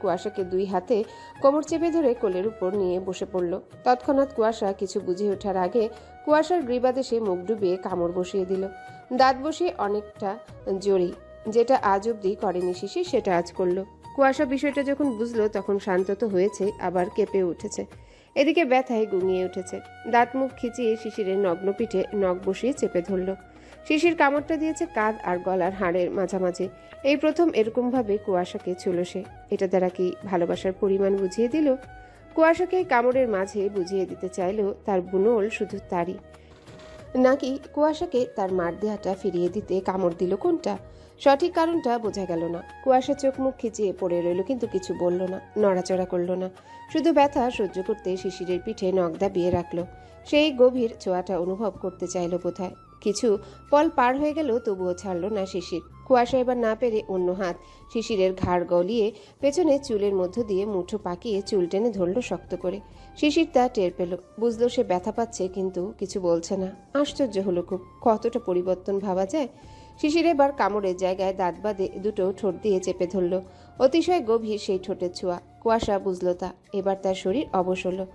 কুয়াশাকে দুই হাতে কোমর চেপে ধরে কোলের উপর নিয়ে বসে পড়ল। তৎক্ষণাৎ কুয়াশা কিছু বুঝে ওঠার আগে কুয়াশার গ্রীবাদেশে মুখ ডুবিয়ে কামড় বসিয়ে দিল। দাঁত বসিয়ে অনেকটা জোরেই, যেটা আজ অব্দি করেনি শিশির, সেটা আজ করলো। কুয়াশা বিষয়টা যখন বুঝলো তখন শান্ত তো হয়েছে, আবার কেঁপে উঠেছে। এদিকে ব্যথায় গুঙিয়ে উঠেছে। দাঁত মুখ খিচিয়ে শিশিরের নগ্ন পিঠে নখ বসিয়ে চেপে ধরল। শিশির কামড়টা দিয়েছে কাঁধ আর গলার হাড়ের মাঝামাঝি। এই প্রথম এরকমভাবে কুয়াশাকে ছুঁল সে। এটা দ্বারা কি ভালোবাসার পরিমাণ বুঝিয়ে দিল? কুয়াশাকে কামড়ের মাঝে বুঝিয়ে দিতে চাইলেও তার বুনোল শুধু তারই, নাকি কুয়াশাকে তার মার দেহাটা ফিরিয়ে দিতে কামড় দিল কোনটা? সঠিক কারণটা বোঝা গেল না। কুয়াশা চোখ মুখ খিচিয়ে পড়ে রইল, কিন্তু কিছু বলল না, নড়াচড়া করল না। শুধু ব্যথা সহ্য করতে শিশিরের পিঠে নখ দাবিয়ে রাখল। সেই গভীর ছোঁয়াটা অনুভব করতে চাইল বোধহয়। কিছু পল পার হয়ে গেল, তবুও ছাড়ল না শিশির। কুয়াশা এবার না পেরে অন্য হাত শিশিরের ঘাড় গলিয়ে পেছনে চুলের মধ্য দিয়ে মুঠো পাকিয়ে চুল টেনে ধরল শক্ত করে। শিশির তা টের পেল, বুঝলো সে ব্যথা পাচ্ছে, কিন্তু কিছু বলছে না। আশ্চর্য হলো খুব, কতটা পরিবর্তন ভাবা যায়। শিশির এবার কামড়ের জায়গায় দাঁত বাঁধে দুটো ঠোঁট দিয়ে চেপে ধরল। অতিশয় গভীর সেই ঠোঁটের ছোঁয়া। কুয়াশা বুঝলো তা। এবার তার শরীর অবশ হলো,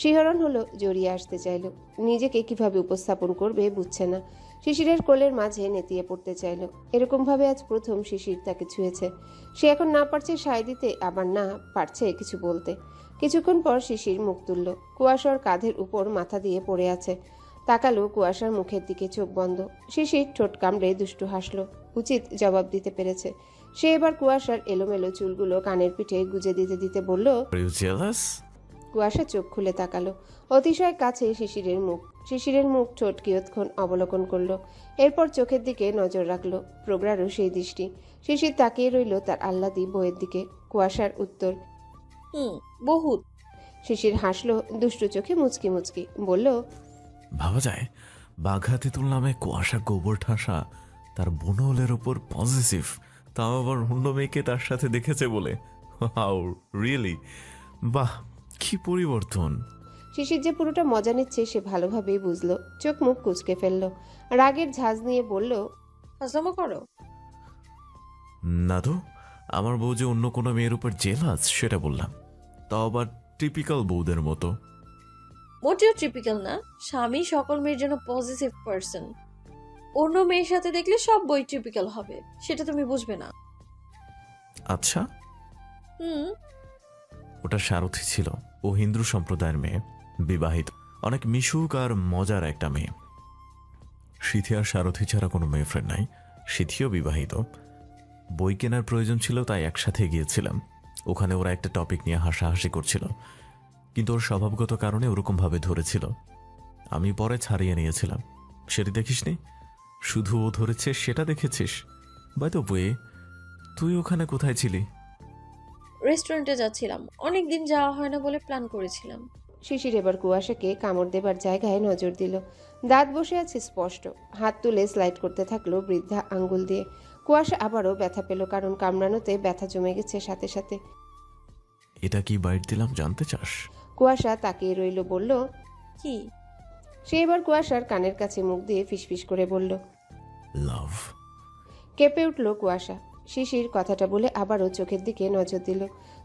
শিহরণ হলো, জড়িয়ে আসতে চাইল। নিজেকে কিভাবে উপস্থাপন করবে বুঝছে না। শিশিরের কোলের মাঝে নেতিয়ে পড়তে চাইল। এরকমভাবে আজ প্রথম শিশির তাকে ছুঁয়েছে। সে এখন না পারছে সায় দিতে, আবার না পারছে কিছু বলতে। কিছুক্ষণ পর শিশির মুখ তুলল। কুয়াশার কাঁধের উপর মাথা দিয়ে পড়ে আছে। তাকালো কুয়াশার মুখের দিকে, চোখ বন্ধ। শিশির ঠোঁট কামড়ে দুষ্টু হাসলো। উচিত জবাব দিতে পেরেছে সে। এবার কুয়াশার এলোমেলো চুলগুলো কানের পিঠে গুজে দিতে দিতে বলল, কুয়াশা চোখ খুলে তাকালো। অতিশয় কাছে শিশিরের মুখ। শিশিরের মুখ ঠোঁট কিয়ৎক্ষণ অবলোকন করলো, এরপর চোখের দিকে নজর রাখলো। প্রগাঢ় সেই দৃষ্টি। শিশির তাকিয়ে রইল তার আহ্লাদী বইয়ের দিকে। কুয়াশার উত্তর, বহুত। শিশির হাসলো দুষ্টু চোখে মুচকি মুচকি, বলল, ভাবা যায় বাঘা তেঁতুল নামে কুয়াশা গোবর ঠাসা তার বুনোলের ওপর পজিটিভ, তাও আবার অন্য মেয়েকে তার সাথে দেখেছে বলে। হাউ রিয়েলি, বাহ কি পরিবর্তন। শিশির যে পুরোটা মজা নিচ্ছে সে ভালোভাবেই বুঝলো। চোখ মুখ কুচকে ফেললো, রাগের ঝাঁজ নিয়ে বলল, হাজলামো করো। না তো, আমার বউ যে অন্য কোনো মেয়ের উপর জেলাস সেটা বললাম, তাও আবার টিপিক্যাল বউদের মতো। মোটেও ট্রিপিক্যাল না। স্বামী সকল মেয়ের জন্য পজিটিভ পার্সন। অন্য মেয়ের সাথে দেখলে সব বই ট্রিপিক্যাল হবে, সেটা তুমি বুঝবে না। আচ্ছা, হুম। ওটা সারথি ছিল। ও হিন্দু সম্প্রদায়ের মেয়ে, বিবাহিত, অনেক মিশুক আর মজার একটা মেয়ে। সিথি আর সারথি ছাড়া কোনো মেয়ে ফ্রেন্ড নাই। সিথিও বিবাহিত। বই কেনার প্রয়োজন ছিল, তাই একসাথে গিয়েছিলাম। ওখানে ওরা একটা টপিক নিয়ে হাসাহাসি করছিল, কিন্তু ওর স্বভাবগত কারণে ওরকমভাবে ধরেছিল। আমি পরে ছাড়িয়ে নিয়েছিলাম। সেটি দেখিসনি? শুধু ও ধরেছে সেটা দেখেছিস? বাই দ্য ওয়ে, তুই ওখানে কোথায় ছিলি? রেস্টুরেন্টে যাচ্ছিলাম, অনেকদিন যাওয়া হয় না বলে প্ল্যান করেছিলাম। শিশির এবার কুয়াশাকে কামড় দেবার জায়গায় নজর দিল। দাঁত বসে আছে স্পষ্ট। হাত তুলে স্লাইড করতে থাকলো বৃদ্ধা আঙ্গুল দিয়ে। কুয়াশা আবারও ব্যথা পেল, কারণ কামড়ানোতে ব্যথা জমে গেছে সাথে সাথে। এটা কি বাইট দিলাম জানতে চাস? কুয়াশা তাকিয়ে রইল, বলল, কি? সে এবার কুয়াশার কানের কাছে মুখ দিয়ে ফিসফিস করে বলল, লাভ। কেঁপে উঠল কুয়াশা। শিশির কথাটা বলে আবারও চোখের দিকে নজর দিল।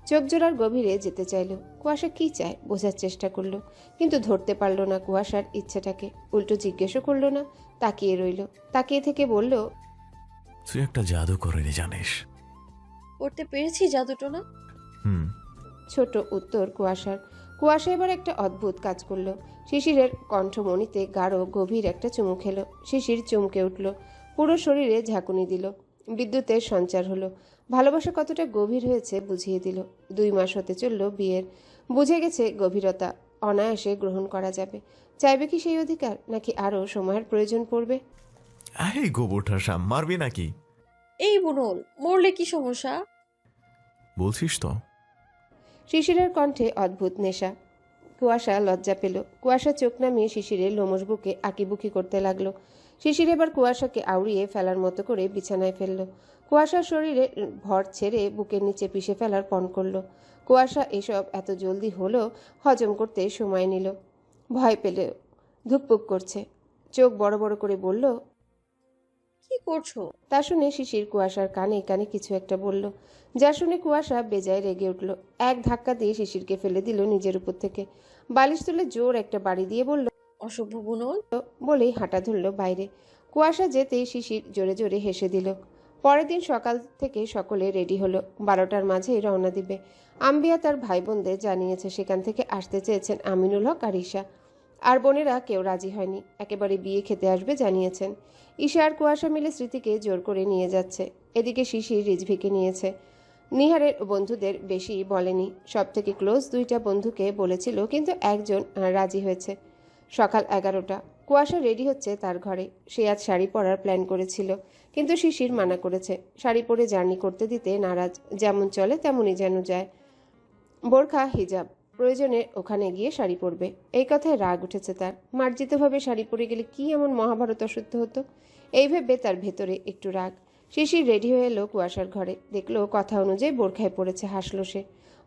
চোখ জোড়ার গভীরে যেতে চাইল। কুয়াশা কি চায় বোঝার চেষ্টা করলো, কিন্তু ধরতে পারল না কুয়াশার ইচ্ছেটাকে। উল্টো জিজ্ঞেসও করলো না, তাকিয়ে রইল। তাকিয়ে থেকে বলল, তুই একটা জাদু করেনি জানিস? করতে পেরেছি জাদুটোনা। হুম। ছোট উত্তর কুয়াশার। কুয়াশা এবার একটা অদ্ভুত কাজ করলো। শিশিরের কণ্ঠমণিতে গাঢ় গভীর একটা চুমু খেলো। শিশির চমকে উঠল, পুরো শরীরে ঝাঁকুনি দিল। বিদ্যুতের সঞ্চার হলো। ভালোবাসা কতটা গভীর হয়েছে বুঝিয়ে দিল। 2 মাস হতে চলল বিয়ের। বুঝে গেছে গভীরতা অনায়াসে গ্রহণ করা যাবে। চাইবে কি সেই অধিকার, নাকি আরও সময়ের প্রয়োজন পড়বে? এই গোবর ঠাসা, মারবি নাকি? এই বুনল, মরলে কি সমস্যা? বলছিস তো। শিশিরের কণ্ঠে অদ্ভুত নেশা। কুয়াশা লজ্জা পেল। কুয়াশা চোখ নামিয়ে শিশিরের লোমশ বুকে আঁকিবুকি করতে লাগলো। শিশির এবার কুয়াশাকে আউড়িয়ে ফেলার মতো করে বিছানায় ফেলল। কুয়াশার শরীরে ভর ছেড়ে বুকের নিচে পিষে ফেলার পণ করল। কুয়াশা এসব এত জলদি হলো হজম করতে সময় নিল। ভয় পেল, ধুকপুক করছে। চোখ বড় বড় করে বলল, কি করছো? তা শুনে শিশির কুয়াশার কানে কানে কিছু একটা বলল, যা শুনে কুয়াশা বেজায় রেগে উঠল। এক ধাক্কা দিয়ে শিশিরকে ফেলে দিল নিজের উপর থেকে। বালিশ তুলে জোর একটা বাড়ি দিয়ে বলল অসভ্য বুনল। বলেই হাঁটা ধরল বাইরে। কুয়াশা যেতেই শিশির জোরে জোরে হেসে দিল। পরের দিন সকাল থেকে সকলে রেডি হলো। 12টার মাঝেই রওনা দিবে। আম্বিয়া তার ভাই বোনদের জানিয়েছে সেখান থেকে আসতে চেয়েছেন আমিনুল হক আর ঈশা। আর বোনেরা কেউ রাজি হয়নি, একেবারে বিয়ে খেতে আসবে জানিয়েছেন। ঈশা আর কুয়াশা মিলে স্মৃতিকে জোর করে নিয়ে যাচ্ছে। এদিকে শিশির রিজভিকে নিয়েছে। নিহারের বন্ধুদের বেশি বলেনি, সব থেকে ক্লোজ 2টা বন্ধুকে বলেছিল, কিন্তু একজন রাজি হয়েছে। সকাল 11টা। কুয়াশা রেডি হচ্ছে তার ঘরে। সে আজ শাড়ি পরার প্ল্যান করেছিল, কিন্তু শিশির মানা করেছে। শাড়ি পরে জার্নি করতে দিতে নারাজ, যেমন চলে তেমনই যেন যায়। বোরখা হিজাব, প্রয়োজনে ওখানে গিয়ে শাড়ি পরবে। এই কথায় রাগ উঠেছে তার। মার্জিতভাবে শাড়ি পরে গেলে কি এমন মহাভারত অশুদ্ধ হতো, এই ভেবে তার ভেতরে একটু রাগ। শিশির রেডি হয়ে এলো কুয়াশার ঘরে, দেখলো কথা অনুযায়ী বোরখায় পড়েছে। হাসলো সে।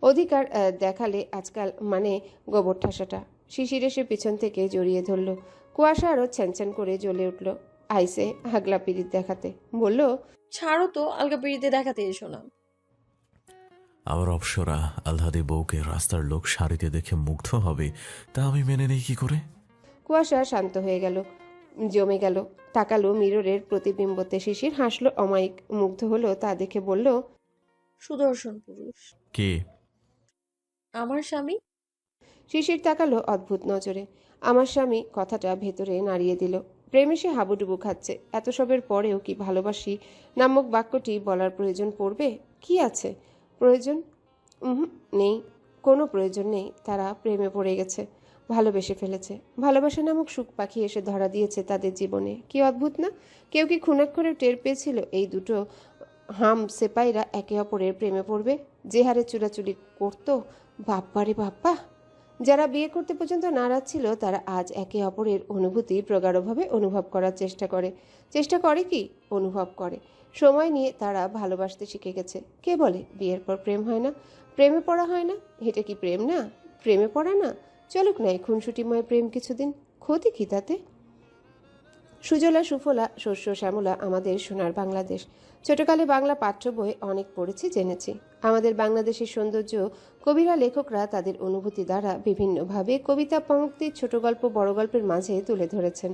অধিকার দেখালে আজকাল মানে গোবর ঠাসাটা। শিশির এসে পিছন থেকে জড়িয়ে ধরল। কুয়াশা আরও ছ্যানছ্যান করে জ্বলে উঠল। আইসে হাগলা পিরিত দেখাতে বলল, ছাড়ো তো, আলগা পিড়িতে দেখাতে এসো না। আবার অপসরা আল্লাদি বউকে রাস্তার লোক শাড়িতে দেখে মুগ্ধ হবে, তা আমি মেনে নেই কি করে? কুয়াশা শান্ত হয়ে গেল, জমে গেল। তাকালো মিররের প্রতিবিম্বতে। শিশির হাসলো অমায়িক। মুগ্ধ হলো তা দেখে বলল, সুদর্শন পুরুষ কে? আমার স্বামী। শিশির তাকালো অদ্ভুত নজরে। আমার স্বামী কথাটা ভেতরে নাড়িয়ে দিল। প্রেমে সে হাবুডুবু খাচ্ছে। এত সবের পরেও কি ভালোবাসি নামক বাক্যটি বলার প্রয়োজন পড়বে? কি আছে প্রয়োজন? নেই, কোনো প্রয়োজন নেই। তারা প্রেমে পড়ে গেছে, ভালোবেসে ফেলেছে। ভালোবাসা নামক সুখ পাখি এসে ধরা দিয়েছে তাদের জীবনে। কি অদ্ভুত না? কেউ কি খুনাক্ষরে টের পেয়েছিল এই দুটো হাম সেপাইরা একে অপরের প্রেমে পড়বে? যে হারে চুরাচুরি করতো, বাপ্পারে বাপ্পা! যারা বিয়ে করতে পর্যন্ত নারাজ ছিল, তারা আজ একে অপরের অনুভূতি প্রগাঢ়ভাবে অনুভব করার চেষ্টা করে কি অনুভব করে। সময় নিয়ে তারা ভালোবাসতে শিখে গেছে। কে বলে বিয়ের পর প্রেম হয় না, প্রেমে পড়া হয় না? এটা কি প্রেম না, প্রেমে পড়া না? চলুক না এই খুনসুটিময় প্রেম কিছুদিন, ক্ষতি কি তাতে? সুজলা সুফলা শস্য শ্যামলা আমাদের সোনার বাংলাদেশ। ছোটকালে বাংলা পাঠ্য বই অনেক পড়েছি, জেনেছি। আমাদের বাংলাদেশের সৌন্দর্য কবিরা লেখকরা তাদের অনুভূতি দ্বারা বিভিন্নভাবে কবিতা পঙ্ক্তি ছোট গল্প বড় গল্পের মাঝে তুলে ধরেছেন।